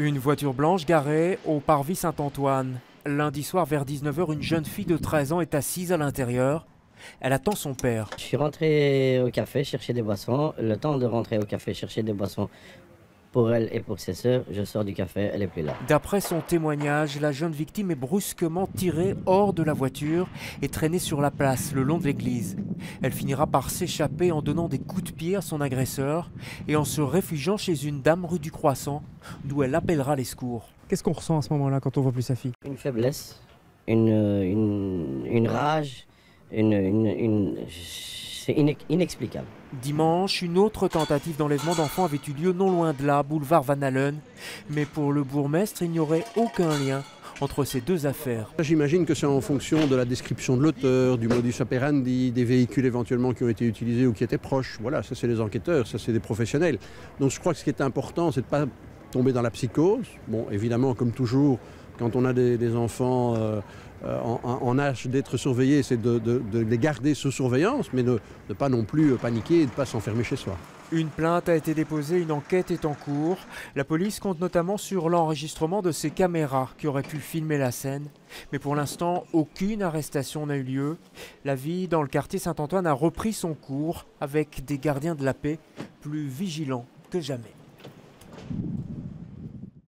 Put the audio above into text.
Une voiture blanche garée au parvis Saint-Antoine. Lundi soir vers 19h, une jeune fille de 13 ans est assise à l'intérieur. Elle attend son père. Je suis rentré au café chercher des boissons. Le temps de rentrer au café chercher des boissons pour elle et pour ses sœurs, je sors du café, elle n'est plus là. D'après son témoignage, la jeune victime est brusquement tirée hors de la voiture et traînée sur la place le long de l'église. Elle finira par s'échapper en donnant des coups de pied à son agresseur et en se réfugiant chez une dame rue du Croissant, d'où elle appellera les secours. Qu'est-ce qu'on ressent à ce moment-là quand on voit plus sa fille? Une faiblesse, une rage, c'est inexplicable. Dimanche, une autre tentative d'enlèvement d'enfants avait eu lieu non loin de là, boulevard Van Allen. Mais pour le bourgmestre, il n'y aurait aucun lien entre ces deux affaires. J'imagine que c'est en fonction de la description de l'auteur, du modus operandi, des véhicules éventuellement qui ont été utilisés ou qui étaient proches. Voilà, ça c'est les enquêteurs, ça c'est des professionnels. Donc je crois que ce qui est important, c'est de ne pas tomber dans la psychose. Bon, évidemment, comme toujours, quand on a des enfants en âge d'être surveillés, c'est de les garder sous surveillance, mais de ne pas non plus paniquer et de ne pas s'enfermer chez soi. Une plainte a été déposée, une enquête est en cours. La police compte notamment sur l'enregistrement de ces caméras qui auraient pu filmer la scène. Mais pour l'instant, aucune arrestation n'a eu lieu. La vie dans le quartier Saint-Antoine a repris son cours avec des gardiens de la paix plus vigilants que jamais.